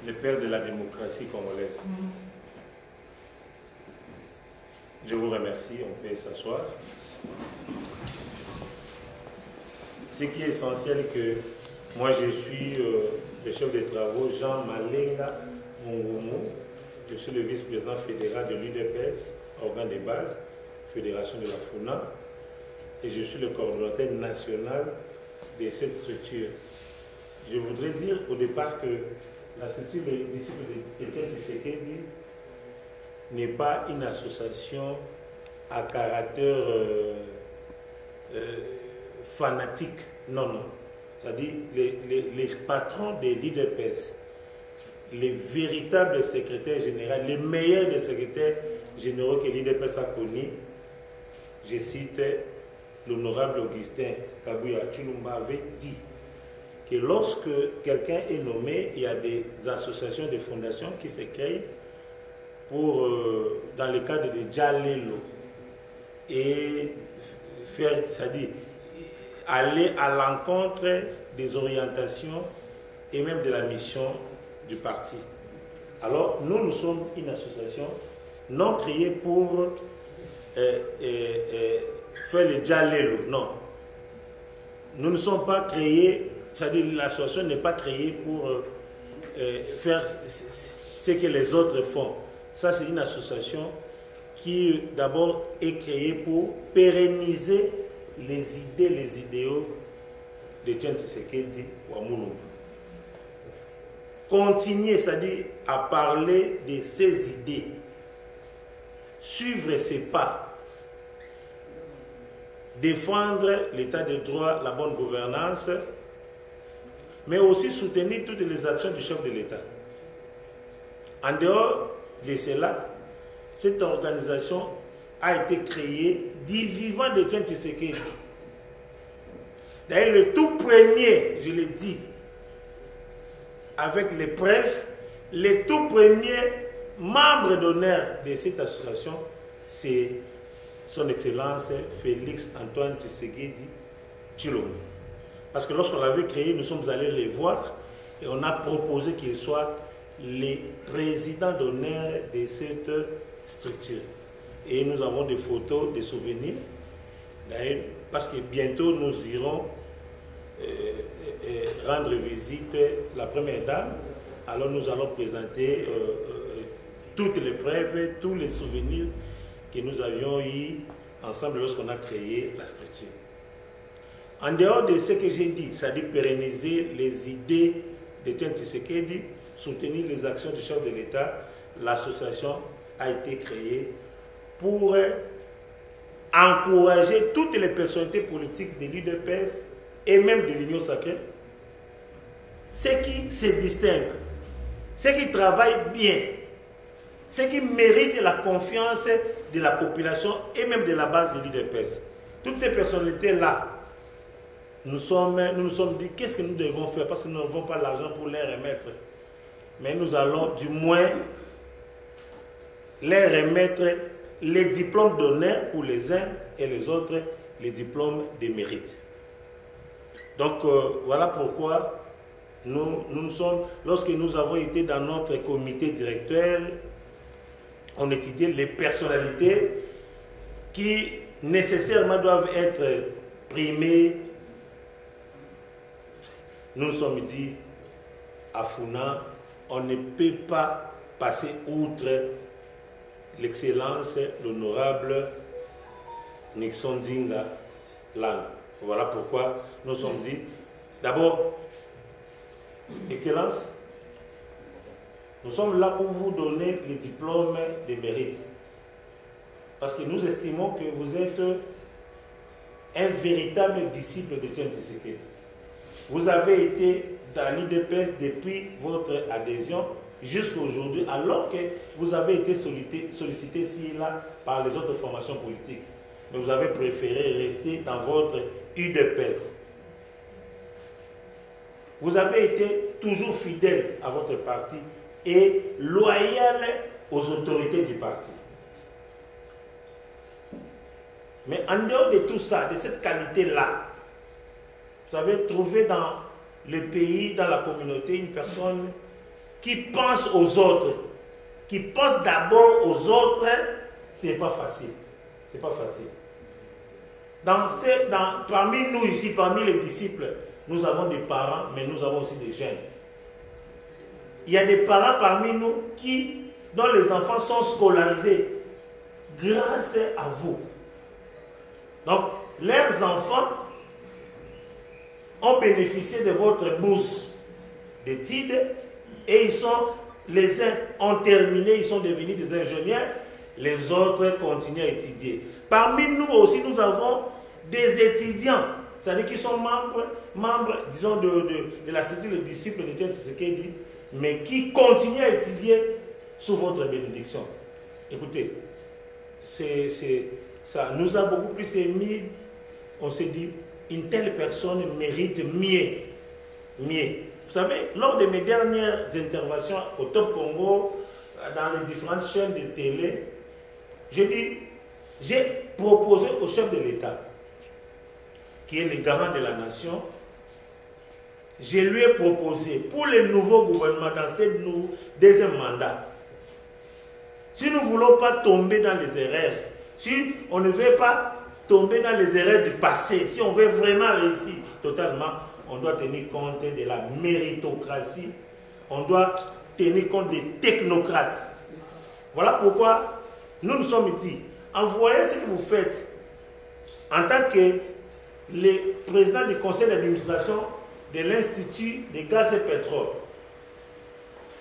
le père de la démocratie congolaise. Je vous remercie, on peut s'asseoir. Ce qui est essentiel que moi je suis le chef des travaux Jean Malenga Mungumu, je suis le vice-président fédéral de l'UDPS, organe de base, fédération de la FUNA, et je suis le coordonnateur national de cette structure. Je voudrais dire au départ que la structure des disciples d'Étienne Tshisekedi n'est pas une association à caractère fanatique, non, non. C'est-à-dire les patrons de l'UDPS, les véritables secrétaires généraux, les meilleurs des secrétaires généraux que l'UDPS a connus, je cite l'honorable Augustin Kabuya Chilumba avait dit que lorsque quelqu'un est nommé, il y a des associations, des fondations qui se créent pour, dans le cadre de Djalelo, et faire, c'est-à-dire aller à l'encontre des orientations et même de la mission du parti. Alors, nous sommes une association non créée pour faire le Djalelo, non. Nous ne sommes pas créés, c'est-à-dire l'association n'est pas créée pour faire ce que les autres font. Ça, c'est une association qui, d'abord, est créée pour pérenniser les idées, les idéaux d'Étienne Tshisekedi Wamulumbu. Continuer, c'est-à-dire à parler de ces idées, suivre ses pas, défendre l'état de droit, la bonne gouvernance, mais aussi soutenir toutes les actions du chef de l'État. En dehors de cela, cette organisation a été créée du vivant d'Étienne Tshisekedi. D'ailleurs, le tout premier, je l'ai dit, avec les preuves, le tout premier membre d'honneur de cette association, c'est son Excellence Félix Antoine Tshisekedi Tshilombo. Parce que lorsqu'on l'avait créé, nous sommes allés les voir et on a proposé qu'ils soient les présidents d'honneur de cette structure. Et nous avons des photos, des souvenirs, parce que bientôt nous irons rendre visite à la première dame. Alors nous allons présenter toutes les preuves, tous les souvenirs que nous avions eus ensemble lorsqu'on a créé la structure. En dehors de ce que j'ai dit, c'est-à-dire pérenniser les idées d'Étienne Tshisekedi, soutenir les actions du chef de l'État, l'association a été créée pour encourager toutes les personnalités politiques de l'UDPS et même de l'Union sacrée, ceux qui se distinguent, ceux qui travaillent bien, ceux qui méritent la confiance de la population et même de la base de l'UDPS. Toutes ces personnalités-là, nous nous sommes dit qu'est-ce que nous devons faire parce que nous n'avons pas l'argent pour les remettre. Mais nous allons du moins les remettre les diplômes d'honneur pour les uns et les autres, les diplômes de mérite. Donc voilà pourquoi nous sommes, lorsque nous avons été dans notre comité directeur, on étudiait les personnalités qui nécessairement doivent être primées. Nous nous sommes dit, à Funa, on ne peut pas passer outre l'excellence, l'honorable Nixon Dinga Lang. Voilà pourquoi nous nous sommes dit, d'abord, Excellence, nous sommes là pour vous donner les diplômes de mérite. Parce que nous estimons que vous êtes un véritable disciple de Étienne Tshisekedi. Vous avez été dans l'UDPS depuis votre adhésion jusqu'à aujourd'hui, alors que vous avez été sollicité ici et là par les autres formations politiques. Mais vous avez préféré rester dans votre UDPS. Vous avez été toujours fidèle à votre parti et loyal aux autorités du parti. Mais en dehors de tout ça, de cette qualité-là, vous avez trouvé dans le pays, dans la communauté, une personne qui pense aux autres, qui pense d'abord aux autres, ce n'est pas facile. C'est pas facile. Parmi nous ici, parmi les disciples, nous avons des parents, mais nous avons aussi des jeunes. Il y a des parents parmi nous dont les enfants sont scolarisés grâce à vous. Donc, leurs enfants ont bénéficié de votre bourse d'études et les uns ont terminé, ils sont devenus des ingénieurs, les autres continuent à étudier. Parmi nous aussi, nous avons des étudiants, c'est-à-dire qui sont membres disons, de la structure des disciples de Dieu, c'est ce qu'il dit, mais qui continuent à étudier sous votre bénédiction. Écoutez, ça nous a beaucoup plus émis, on s'est dit, une telle personne mérite mieux. Vous savez, lors de mes dernières interventions au Top Congo, dans les différentes chaînes de télé, j'ai proposé au chef de l'État, qui est le garant de la nation, je lui ai proposé pour le nouveau gouvernement dans ce deuxième mandat, si nous ne voulons pas tomber dans les erreurs, si on ne veut pas tomber dans les erreurs du passé, si on veut vraiment réussir totalement, on doit tenir compte de la méritocratie, on doit tenir compte des technocrates. Voilà pourquoi nous nous sommes dit, envoyez ce que vous faites en tant que le président du conseil d'administration de l'Institut des gaz et pétrole.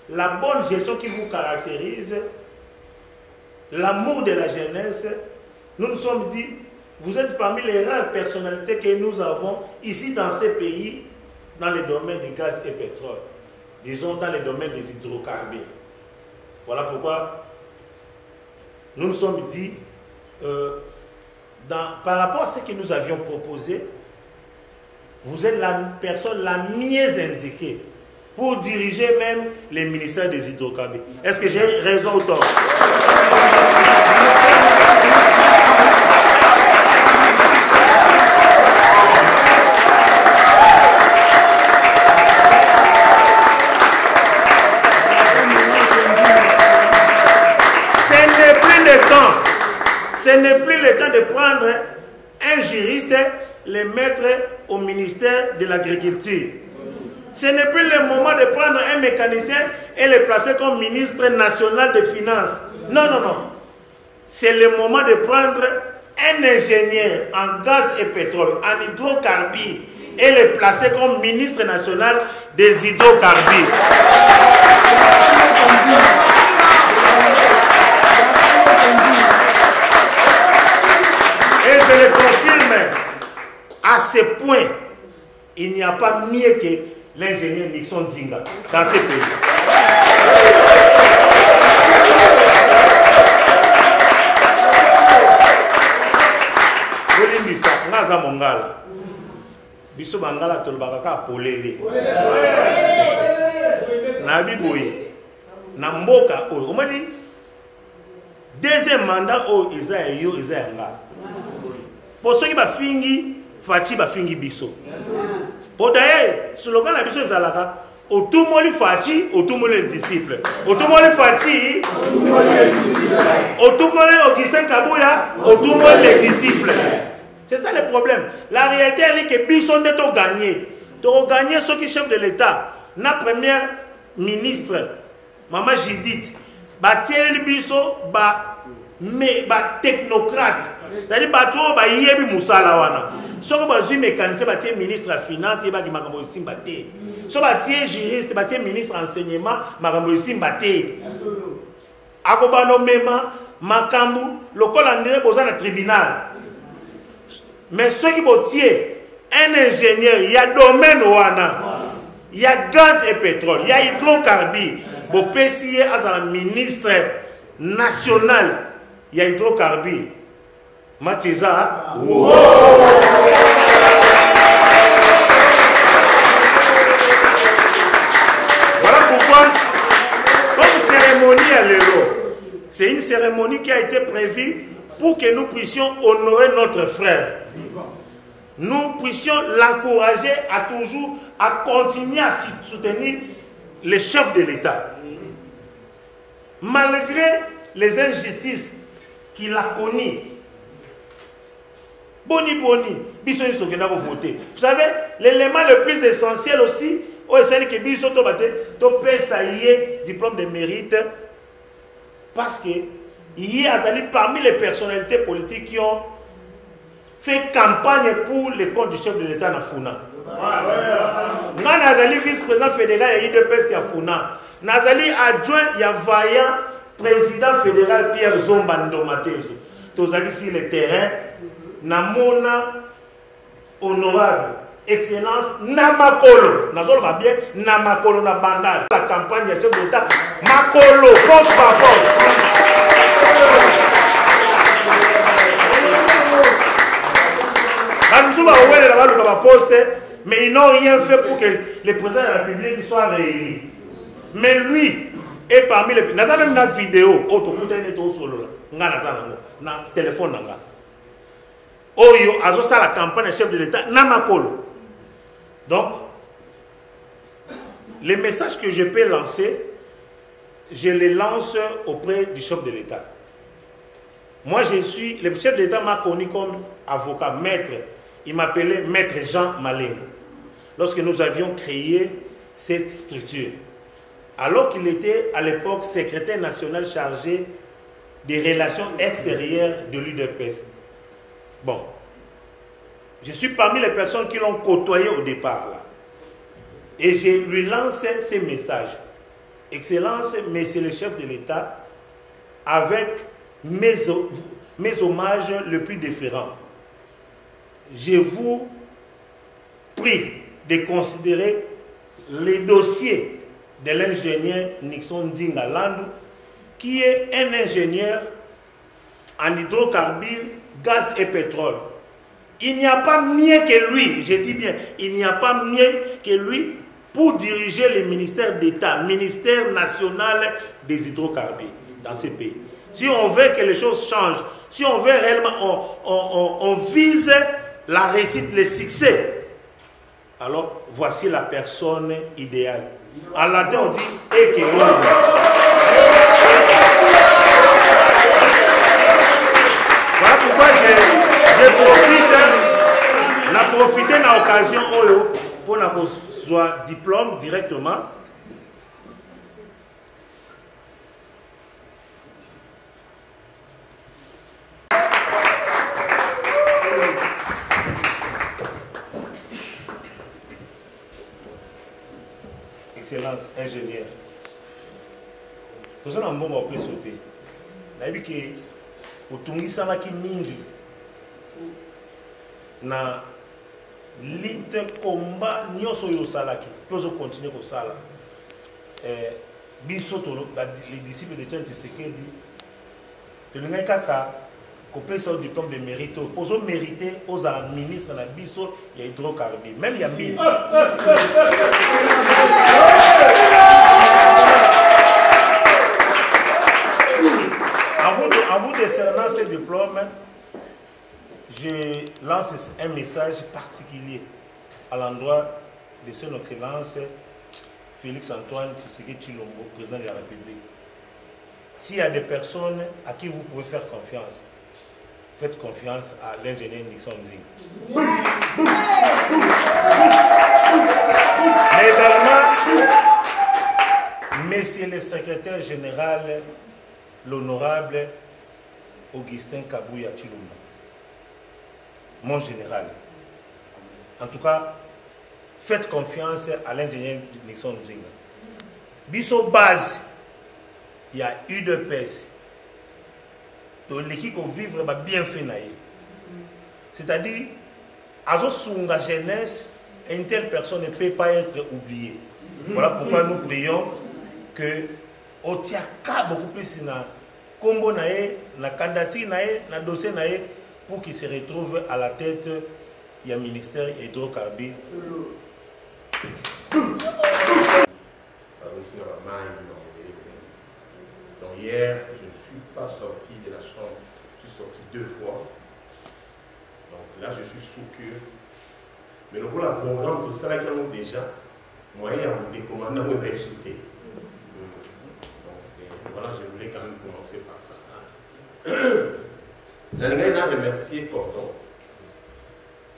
La bonne gestion qui vous caractérise, l'amour de la jeunesse, nous nous sommes dit, vous êtes parmi les rares personnalités que nous avons ici dans ces pays, dans le domaine du gaz et pétrole, disons dans le domaine des hydrocarbures. Voilà pourquoi nous nous sommes dit, par rapport à ce que nous avions proposé, vous êtes la personne la mieux indiquée pour diriger même les ministères des hydrocarbures. Est-ce que j'ai raison ou tort? Ce n'est plus le temps de prendre un juriste, le mettre au ministère de l'Agriculture. Ce n'est plus le moment de prendre un mécanicien et le placer comme ministre national des Finances. Non, non, non. C'est le moment de prendre un ingénieur en gaz et pétrole, en hydrocarbures, et le placer comme ministre national des hydrocarbures. Et je le confirme, à ce point, il n'y a pas mieux que l'ingénieur Nixon Dinga dans ce pays. Olimbisa, Naza Mongala, Biso Bangala Tolbaka Polele, Nabi Boye, Namboka, on m'a dit, deuxième mandat, oh, Isaïe, yo, Isaïe, pour ceux qui va fingi, Fachi va fingi Biso. Pour d'ailleurs, slogan la Biso Zalaka, Otumoli Fachi, Otumoli disciple. Otumoli Fachi, Otumoli Augustin Kabouya, Otumoli les disciples. C'est ça le problème. La réalité est que Biso n'est pas gagné. Tu as gagné ceux qui chef de l'État. La première ministre, Maman Judith, Batiel Biso, mais technocrate, c'est-à-dire que tu yebi musala wana. Si tu as un mécanicien, tu es ministre de la finance, tu es juriste, tu es ministre de l'enseignement, tu es Akobano mema, makambu, le col en besoin d'un tribunal. Mais ceux qui botier, un ingénieur, il y a domaine wana, il y a gaz et pétrole, il y a hydrocarbures. Pour PCA à un ministre national, il y a hydrocarbures. Matiza. Wow. Voilà pourquoi, comme cérémonie à l'Euro, c'est une cérémonie qui a été prévue pour que nous puissions honorer notre frère. Nous puissions l'encourager à toujours, à continuer à soutenir les chefs de l'État. malgré les injustices qu'il a connues, Boni, biso iso kena ko voter. Vous savez, l'élément le plus essentiel aussi, c'est que biso to bate to pesa yé diplôme de mérite parce que y a parmi les personnalités politiques qui ont fait campagne pour les comptes du chef de l'État na Funa. Nazali vice-président fédéral ya IDPS ya Funa. Nazali adjoint ya vaillant président fédéral Pierre Zomba Ndomatezo. Tozali sur le terrain. Namona honorable excellence Namakolo nazolo ba bien Namakolo na bandal la campagne de chef de l'État Makolo porte parole mais ils n'ont rien fait pour que le président de la République soit réélu. Mais lui est parmi les n'a même une vidéo solo na téléphone nanga Oyo azosa la campagne chef de l'État Namakolo. Donc, les messages que je peux lancer, je les lance auprès du chef de l'État. Moi, le chef de l'État m'a connu comme avocat, maître. Il m'appelait maître Jean Malenga. Lorsque nous avions créé cette structure. Alors qu'il était à l'époque secrétaire national chargé des relations extérieures de l'UDPS. Bon, je suis parmi les personnes qui l'ont côtoyé au départ là. Et je lui lance ces messages. Excellence, Monsieur le chef de l'État, avec mes hommages les plus différents. Je vous prie de considérer les dossiers de l'ingénieur Nixon Nzinga Landu, qui est un ingénieur en hydrocarbures, gaz et pétrole. Il n'y a pas mieux que lui, je dis bien, il n'y a pas mieux que lui pour diriger le ministère d'État, ministère national des hydrocarbures dans ce pays. Si on veut que les choses changent, si on veut réellement, on vise la réussite, le succès, alors voici la personne idéale. En latin, on dit Eke. Voilà pourquoi je profite de l'occasion pour avoir diplôme directement. Excellence, ingénieur. Nous avons un bon peu sauté. Nous avons dit mingi na lutte combat nyoso yo salaki pozo continuer ko sala biso to les disciples de Tian Tshisekedi de ngai kaka ko pesa au diplôme de mérite pozo mériter aux ministres na biso ya hydrocarbures même ya mine avant de décerner ce diplôme, je lance un message particulier à l'endroit de son Excellence Félix-Antoine Tshisekedi Tshilombo, président de la République. S'il y a des personnes à qui vous pouvez faire confiance, faites confiance à l'ingénieur Nixon Nzinga. Mais également, Monsieur le secrétaire général, l'honorable Augustin Kabouya Tshilombo, mon général. En tout cas, faites confiance à l'ingénieur Nixon Nzinga. Biso base, il y a UDPS. Donc l'équipe qui vivre bien fait. C'est-à-dire, à la jeunesse, une telle personne ne peut pas être oubliée. Voilà pourquoi nous prions que au tiaka beaucoup plus na combo nae na candidature nae na dossier nae pour qu'il se retrouve à la tête du ministère hydrocarbures. Donc hier, je ne suis pas sorti de la chambre, je suis sorti 2 fois. Donc là, je suis sous cure. Mais le rôle à programme, tout ça là, déjà, moi, il y a des commandants qui vont sauter. Voilà, je voulais vais quand même commencer par ça. J'aimerais remercier Cordon,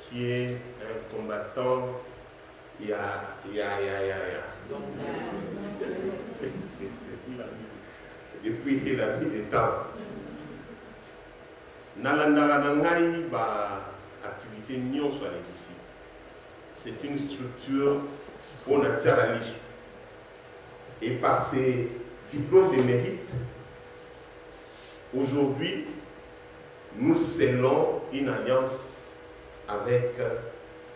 qui est un combattant depuis la nuit des temps. Nalandaranangai, activité nion sur les disciples. C'est une structure pour naturalisme. Et par ses diplômes de mérite, aujourd'hui, nous scellons une alliance avec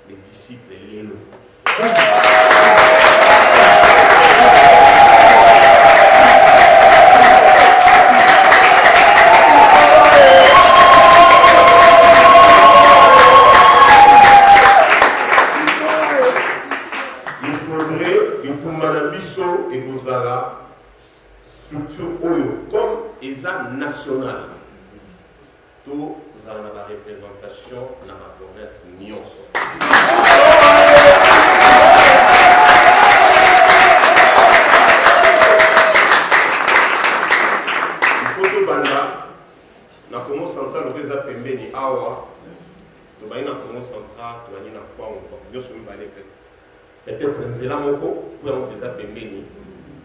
les disciples Lélo. Il faudrait que tout Manabiso et Gozala structure Oyo comme ESA national. Tout ça a la représentation dans la province Nyonso. Il faut que Banda, la Congo centrale, le réseau Pembeni Awa, le Baïna Congo centrale, le Baïna Kwango, bien sûr, peut-être un Zéla Moko, pour un réseau Pembeni,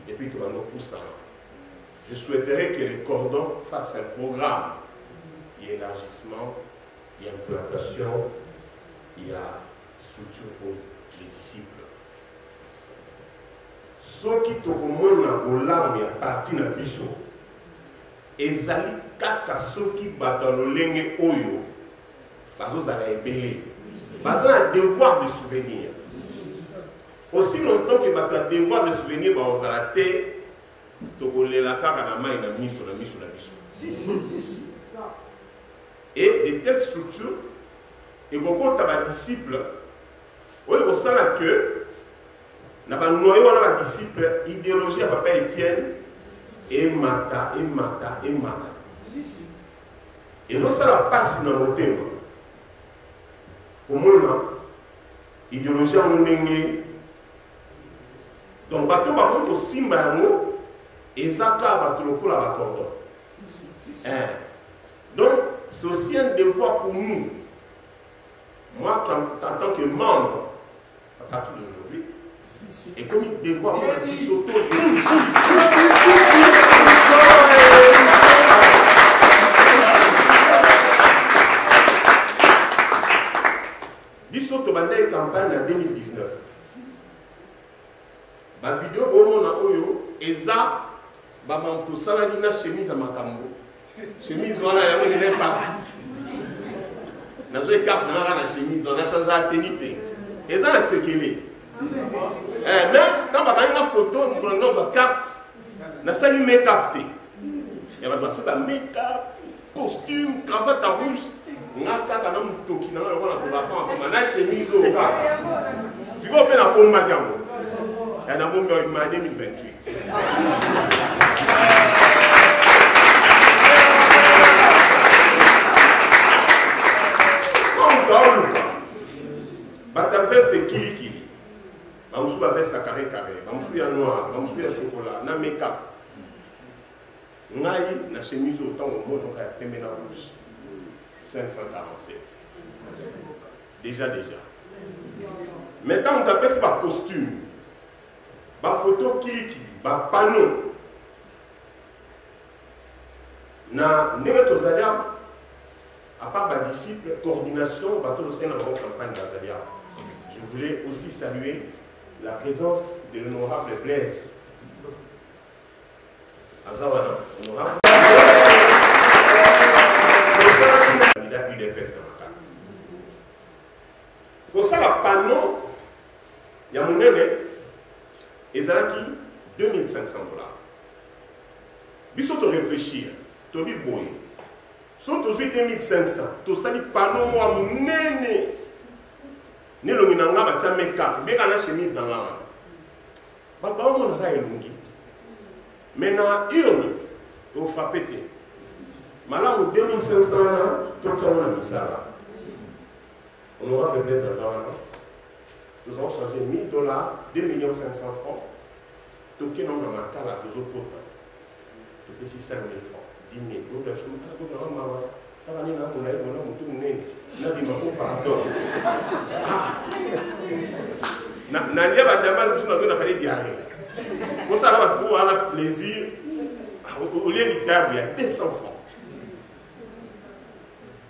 et puis tu vas nous pousser. Je souhaiterais que les cordons fassent un programme. Il y a élargissement, il y a implantation, il y a structure pour les disciples. Ceux qui te remontent au larme et à partir de biso, et zali kaka ceux qui battent le lenge oyo, parce que vous allez ébélé. Parce qu'on a un devoir de souvenir. Aussi longtemps que battent un devoir de souvenir, vous allez terre, la carte à la main et la mise sur la biso. Et de telles structures, et quand tu as des disciples, on sent que nous avons noyé des disciples, idéologie à Papa Étienne, et Mata. Et donc ça la passe dans le thème. Pour moi, idéologie à mon donc, bateau bateau aussi mano et ça bateau le coup là cordon. Donc c'est aussi un devoir pour nous. Moi, en tant que membre, à partir d'aujourd'hui, et comme il devoir pour la s'auto Bissot Tobandé campagne en 2019. Ma vidéo on a oyo eza ba manto saladi na chemise à makambo. Chemise wana ya ngene partout. Nazo carte na la chemise on a changé à tenir. Eza la sekele. Même quand ba na photo nous prenons notre carte na ça il make-up té. Il va passer ba make-up, costume, cravate rouge. Ngaka kana mutoki na ngala kona ko na chemise au ka. Si vous pe na pomba diamo. Et dans le 2028. Ta veste est kili. Ma veste à carré. Ma noir. Ma chocolat. Na make-up. Ngai na chemise autant au monde on a payé la rouge. 547. Déjà. Maintenant on t'appelle par costume. Ma photo kili, ma panneau. Na Nemetozaliam, à part ma disciple, coordination, bateau de Sénat en campagne d'Azalia. Je voulais aussi saluer la présence de l'honorable Blaise. Azawana, honorable. Candidat UDPS dans pour ça, la panneau, il y a mon nez. Et ça qui 2500 $. Bisous te réfléchir, tu dis boy. Sauf que 2500, tu sali panneau moi néné. Né le minanga batia make-up, bien la chemise dans la. Papa on a elongi. Maintenant urne, au frappété. Malam 2500 là, tout ça on a mis ça là. On aura fait plaisir à ça. Nous avons changé $1000, 2 500 000 francs. Tout qui n'a pas la tous autres potes. Tout C'était 5 000 francs. 10 000. Donc, je me suis dit, plaisir. Au lieu du câble, il y a 200 francs.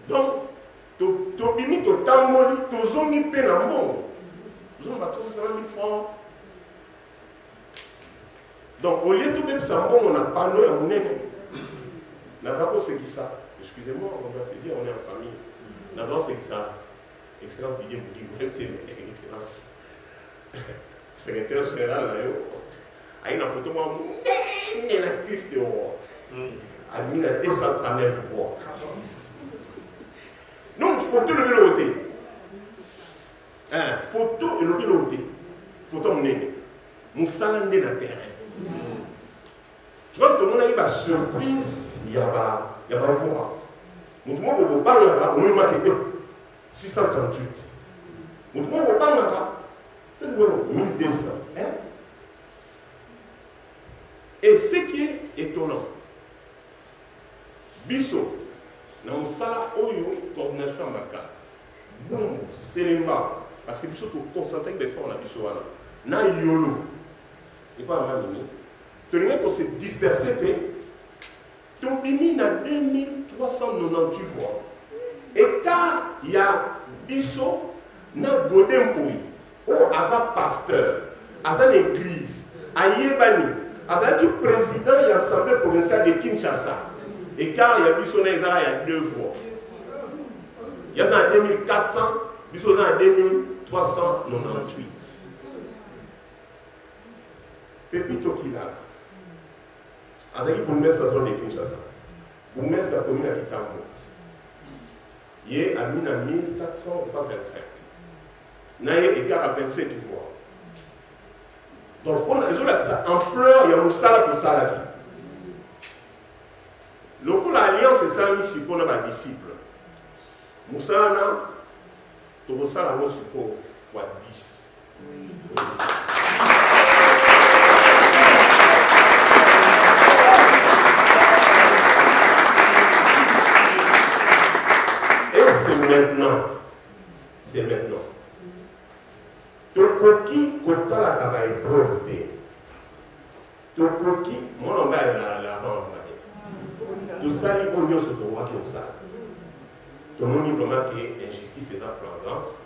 Donc, tobimi totamboli tozomi pe na mbongo tozomi batosi 100 000 francs. Donc au lieu de même ça mbongo na pano ya monene na rapport c'est qui ça, excusez-moi, on va se dire on est en famille, na rapport c'est qui ça, excellence Didier Boudi, c'est excellence secrétaire général là yo a une photo moi nene la piste au roi a mis la 239 voix. Donc, photo le véloté. Photo et le véloté. Photo mon aîné. Moussala n'a terrestre. Je vois que tout le monde a eu une surprise. Il y a pas voix. Nous avons parlé là-bas. On a marqué 638. Nous avons parlé là-bas. 1200. Et ce qui est étonnant, Bissot. Dans le sala oyo coordination maka bon selemba parce que biso to concentrer des efforts na biso wana na yolo et pas mamini to linga ko se disperser pe to bini na 2398 voix et car il y a biso na Godempoi o asa pasteur asa l'église ayebani asa qui président de l'Assemblée provinciale de Kinshasa. Et car il y a Bissonné, il y a 2 voix. Il y a 2400, Bissonné à 2398. Pépito Kila, avec pour mettre sa zone de Kinshasa, pour mettre sa commune à Kitambo, il est à 1425. Il y a écart à 27 voix. Donc, on a ça ampleur, il y a un salaire pour ça. L'alliance est ça, ici, qu'on a des disciples. Moussana, tu vas ça, on suppose, fois 10. Et c'est maintenant. C'est maintenant. Tokoki, kota la kaba épreuve. Tokoki, mon langage est la bande. Tout ça, il faut mieux se trouver comme ça. Tout le monde dit vraiment qu'il y a injustice et flagrance.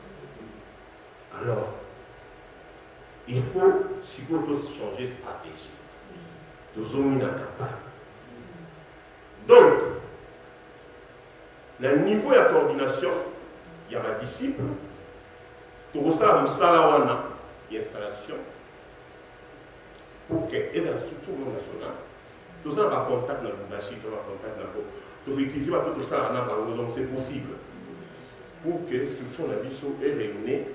Alors, il faut changer de stratégie. Tout le monde a campagne. Donc, le niveau de coordination, il y a des disciples. Tout ça, il y a une installation pour que la structure nationale. Tout ça va contact dans le Lumbashi, tout va contact dans le tout utiliser tout ça donc c'est possible pour que la structure de Bissot est réunie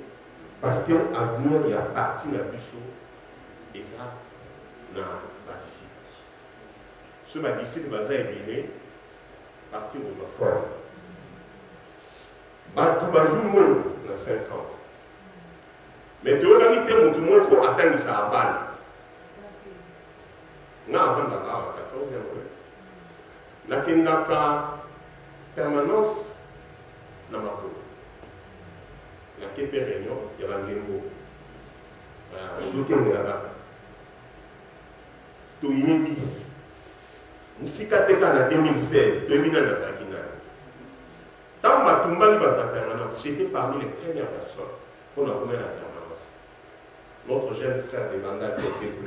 parce qu'à venir il y a partie de Bissot et ça dans la discipline. Ce disciple va être partir aux formes. Tout va jouer dans 5 ans. Mais tu as dit que tout le monde pour atteindre sa balle. Nous avons d'abord 14e rue. Nous avons une permanence dans ma cour. Nous avons une réunion, il y a un Gengo. Nous avons là-bas. Tout inébi. Nous avons en 2016, 2009, tant que nous avons permanence, j'étais parmi les premières personnes qu'on a remis la permanence. Notre jeune frère de Vandal qui était